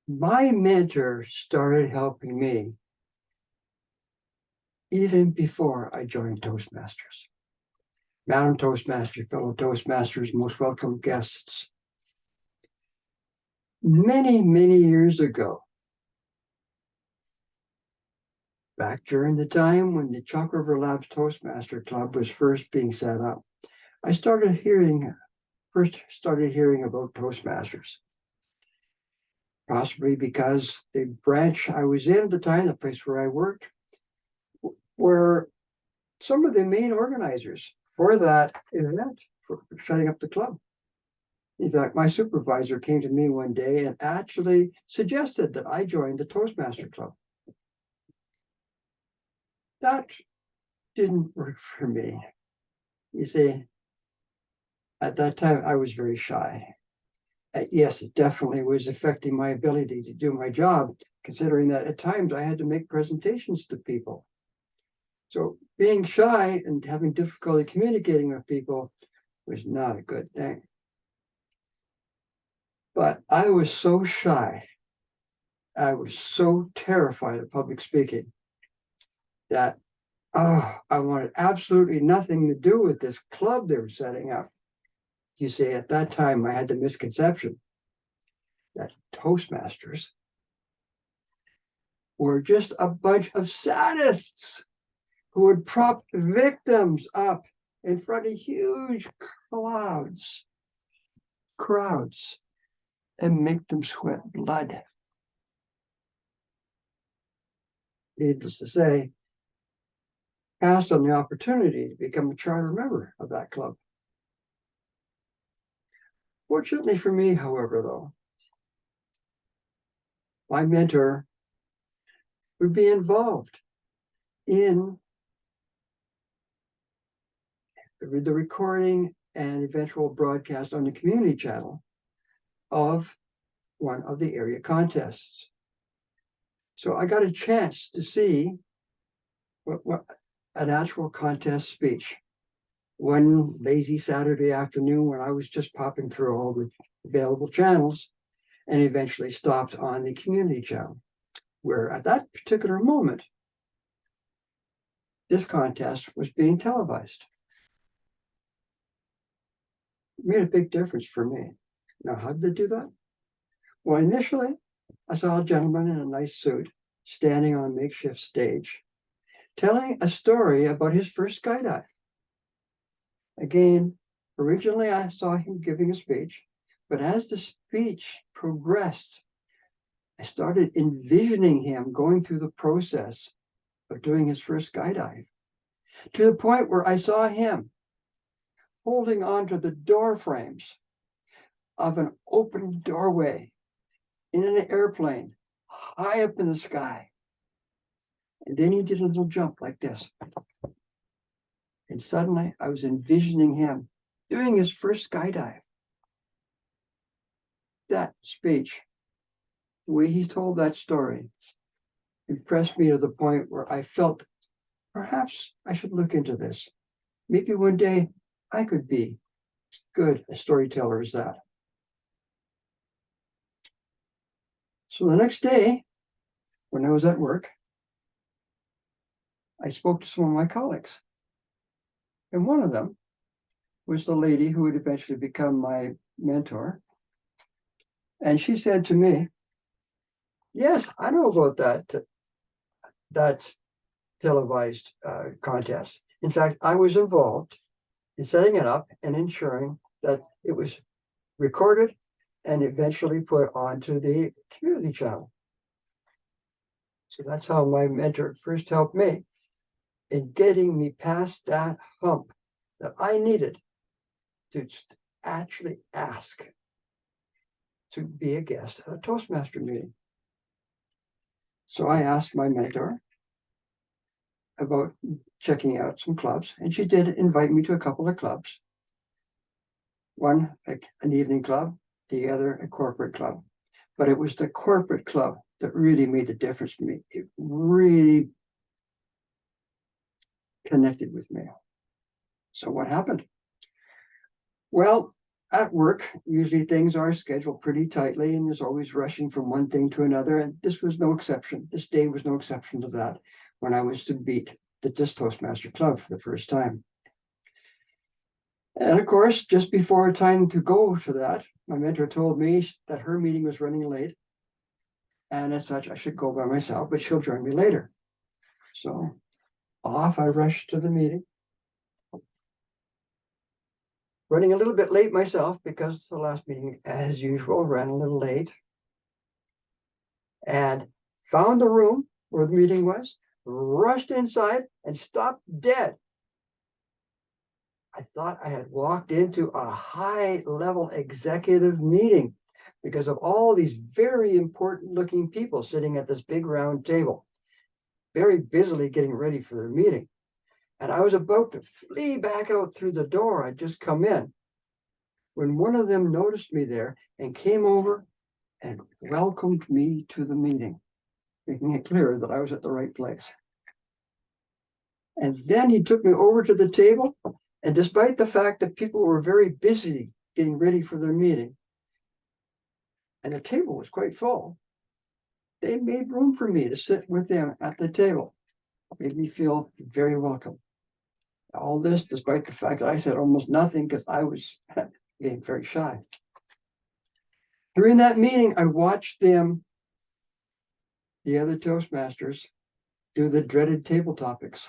My mentor started helping me even before I joined Toastmasters. Madam Toastmaster, fellow Toastmasters, most welcome guests. Many, many years ago, back during the time when the Chalk River Labs Toastmaster Club was first being set up, I first started hearing about Toastmasters. Possibly because the branch I was in at the time, the place where I worked, were some of the main organizers for that event, for setting up the club. In fact, my supervisor came to me one day and actually suggested that I join the Toastmaster Club. That didn't work for me. You see, at that time, I was very shy. Yes, it definitely was affecting my ability to do my job, considering that at times I had to make presentations to people. So being shy and having difficulty communicating with people was not a good thing. But I was so shy, I was so terrified of public speaking that I wanted absolutely nothing to do with this club they were setting up. You see, at that time, I had the misconception that Toastmasters were just a bunch of sadists who would prop victims up in front of huge crowds, and make them sweat blood. Needless to say, passed on the opportunity to become a charter member of that club. Fortunately for me, however, though, my mentor would be involved in the recording and eventual broadcast on the community channel of one of the area contests. So I got a chance to see what an actual contest speech one lazy Saturday afternoon when I was just popping through all the available channels and eventually stopped on the community channel, where at that particular moment, this contest was being televised. It made a big difference for me. Now, how did they do that? Well, initially, I saw a gentleman in a nice suit standing on a makeshift stage, telling a story about his first skydive. Again, originally I saw him giving a speech, but as the speech progressed, I started envisioning him going through the process of doing his first skydive, to the point where I saw him holding onto the door frames of an open doorway in an airplane high up in the sky. And then he did a little jump like this. And suddenly I was envisioning him doing his first skydive. That speech, the way he told that story, impressed me to the point where I felt perhaps I should look into this. Maybe one day I could be as good a storyteller as that. So the next day, when I was at work, I spoke to some of my colleagues. And one of them was the lady who would eventually become my mentor. And she said to me, yes, I know about that televised contest. In fact, I was involved in setting it up and ensuring that it was recorded and eventually put onto the community channel. So that's how my mentor first helped me in getting me past that hump that I needed to actually ask to be a guest at a Toastmaster meeting. So I asked my mentor about checking out some clubs, and she did invite me to a couple of clubs. One, like an evening club, the other, a corporate club. But it was the corporate club that really made the difference to me. It really connected with me. So what happened? Well, at work, usually things are scheduled pretty tightly and there's always rushing from one thing to another. And this was no exception. This day was no exception to that when I was to meet this Toastmaster Club for the first time. And of course, just before time to go to that, my mentor told me that her meeting was running late. And as such, I should go by myself, but she'll join me later. So off I rushed to the meeting. Running a little bit late myself because the last meeting, as usual, ran a little late. And found the room where the meeting was, rushed inside and stopped dead. I thought I had walked into a high-level executive meeting because of all these very important looking people sitting at this big round table, very busily getting ready for their meeting. And I was about to flee back out through the door I'd just come in when one of them noticed me there and came over and welcomed me to the meeting, making it clear that I was at the right place. And then he took me over to the table, and despite the fact that people were very busy getting ready for their meeting, and the table was quite full, they made room for me to sit with them at the table. Made me feel very welcome. All this despite the fact that I said almost nothing because I was getting very shy. During that meeting, I watched them, the other Toastmasters, do the dreaded table topics.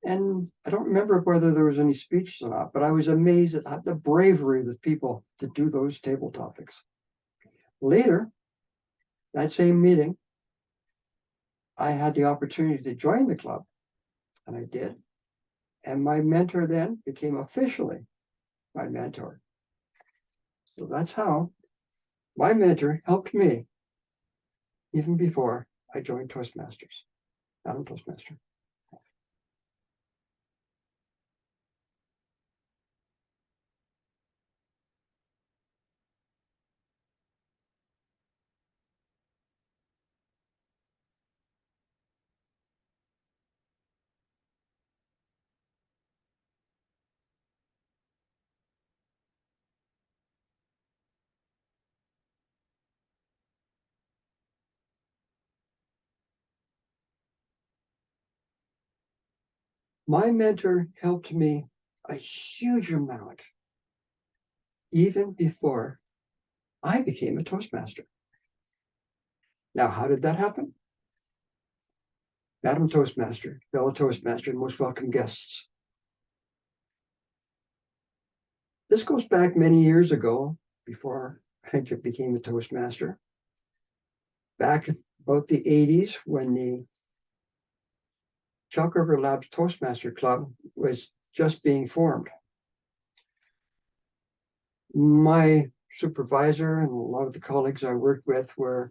And I don't remember whether there was any speeches or not, but I was amazed at the bravery of the people to do those table topics. Later, that same meeting, I had the opportunity to join the club, and I did. And my mentor then became officially my mentor. So that's how my mentor helped me even before I joined Toastmasters, Adam Toastmaster. My mentor helped me a huge amount, even before I became a Toastmaster. Now, how did that happen? Madam Toastmaster, fellow Toastmaster, and most welcome guests. This goes back many years ago, before I became a Toastmaster. Back about the 80s, when the Chalk River Labs Toastmaster Club was just being formed. My supervisor and a lot of the colleagues I worked with were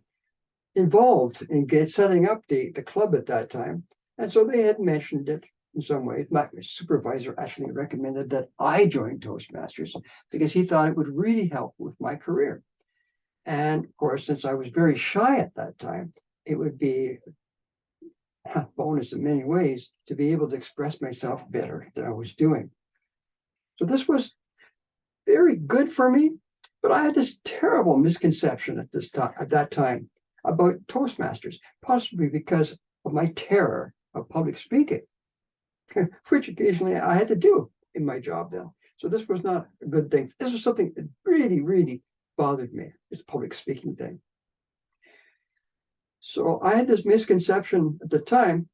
involved in setting up the club at that time. And so they had mentioned it in some way. My supervisor actually recommended that I join Toastmasters because he thought it would really help with my career. And of course, since I was very shy at that time, it would be a bonus in many ways to be able to express myself better than I was doing. So this was very good for me, but I had this terrible misconception at that time about Toastmasters, possibly because of my terror of public speaking, which occasionally I had to do in my job then. So this was not a good thing. This was something that really, really bothered me, this public speaking thing. So I had this misconception at the time,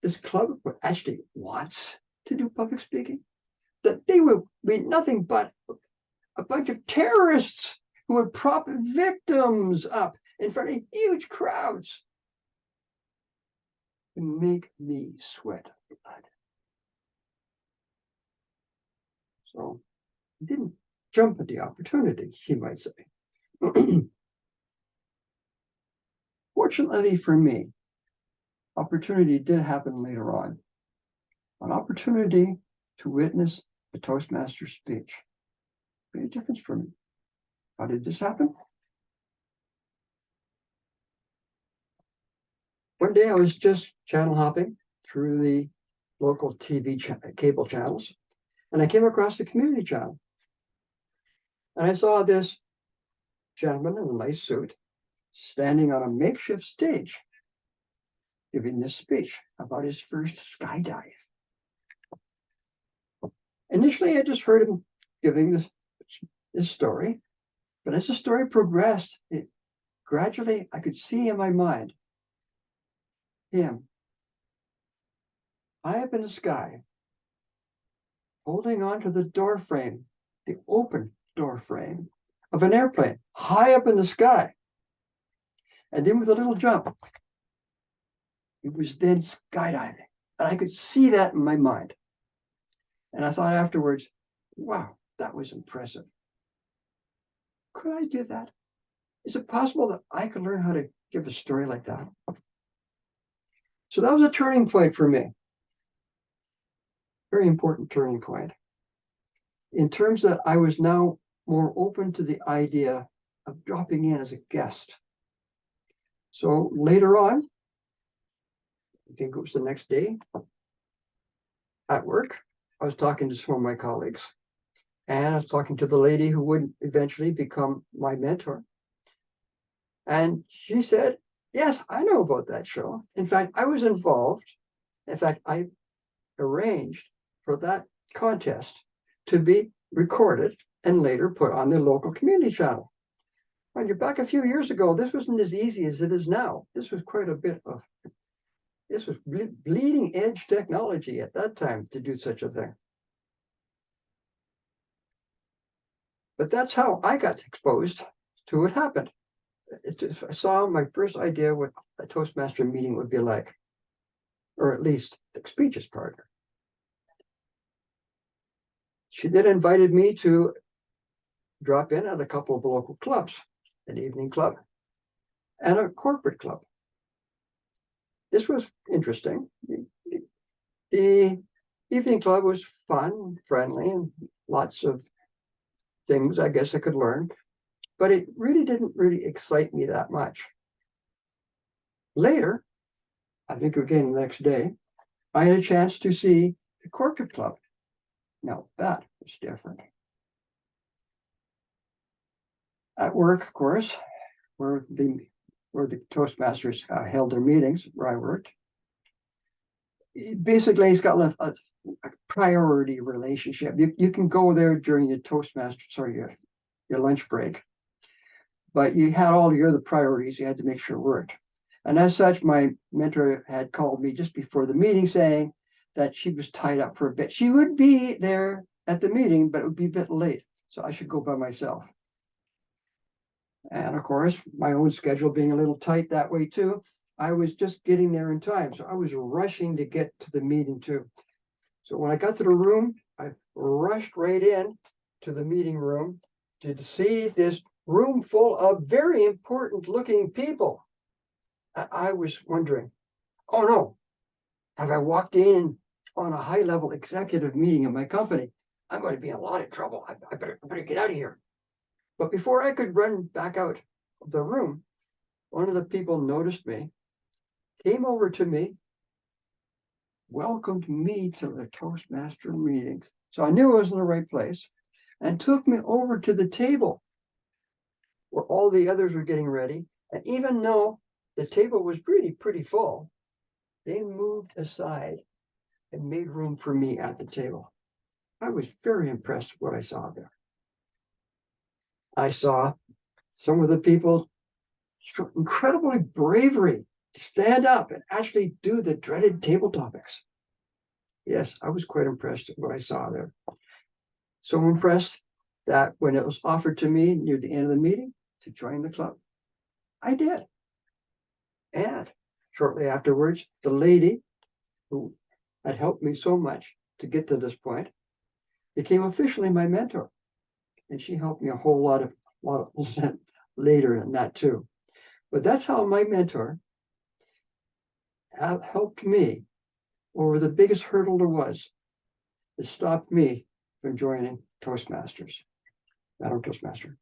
this club actually wants to do public speaking, that they would be nothing but a bunch of terrorists who would prop victims up in front of huge crowds and make me sweat blood. So I didn't jump at the opportunity, you might say. Fortunately for me, opportunity did happen later on. An opportunity to witness a Toastmaster speech made a difference for me. How did this happen? One day I was just channel hopping through the local TV cable channels, and I came across the community channel. And I saw this gentleman in a nice suit standing on a makeshift stage giving this speech about his first skydive. Initially, I just heard him giving this story, but as the story progressed, gradually I could see in my mind him high up in the sky, holding on to the door frame, the open door frame of an airplane, high up in the sky. And then with a little jump, he was then skydiving. And I could see that in my mind. And I thought afterwards, wow, that was impressive. Could I do that? Is it possible that I could learn how to give a story like that? So that was a turning point for me. Very important turning point. In terms that I was now more open to the idea of dropping in as a guest. So later on, I think it was the next day at work, I was talking to some of my colleagues, and I was talking to the lady who would eventually become my mentor. And she said, yes, I know about that show. In fact, I was involved. In fact, I arranged for that contest to be recorded and later put on the local community channel. When you're back a few years ago, this wasn't as easy as it is now. This was quite a bit of, this was bleeding edge technology at that time to do such a thing. But that's how I got exposed to what happened. I saw my first idea what a Toastmaster meeting would be like, or at least the speeches partner. She then invited me to drop in at a couple of local clubs, an evening club and a corporate club. This was interesting. The evening club was fun, friendly, and lots of things I guess I could learn, but it really didn't really excite me that much. Later, I think again the next day, I had a chance to see the corporate club. Now that was different. At work, of course, where the Toastmasters held their meetings, where I worked, basically it's got a priority relationship. You can go there during your your lunch break, but you had all your other priorities you had to make sure worked. And as such, my mentor had called me just before the meeting saying that she was tied up for a bit. She would be there at the meeting, but it would be a bit late, so I should go by myself. And of course, my own schedule being a little tight that way too, I was just getting there in time. So I was rushing to get to the meeting too. So when I got to the room, I rushed right in to the meeting room to see this room full of very important looking people. I was wondering, oh no, have I walked in on a high level executive meeting in my company? I'm going to be in a lot of trouble. I better get out of here. But before I could run back out of the room, one of the people noticed me, came over to me, welcomed me to the Toastmaster meetings. So I knew I was in the right place, and took me over to the table where all the others were getting ready. And even though the table was pretty full, they moved aside and made room for me at the table. I was very impressed with what I saw there. I saw some of the people show incredible bravery to stand up and actually do the dreaded table topics. Yes, I was quite impressed with what I saw there. So impressed that when it was offered to me near the end of the meeting to join the club, I did. And shortly afterwards, the lady who had helped me so much to get to this point became officially my mentor. And she helped me a whole lot of later than that too. But that's how my mentor helped me over the biggest hurdle there was that stopped me from joining Toastmasters, Madam Toastmaster.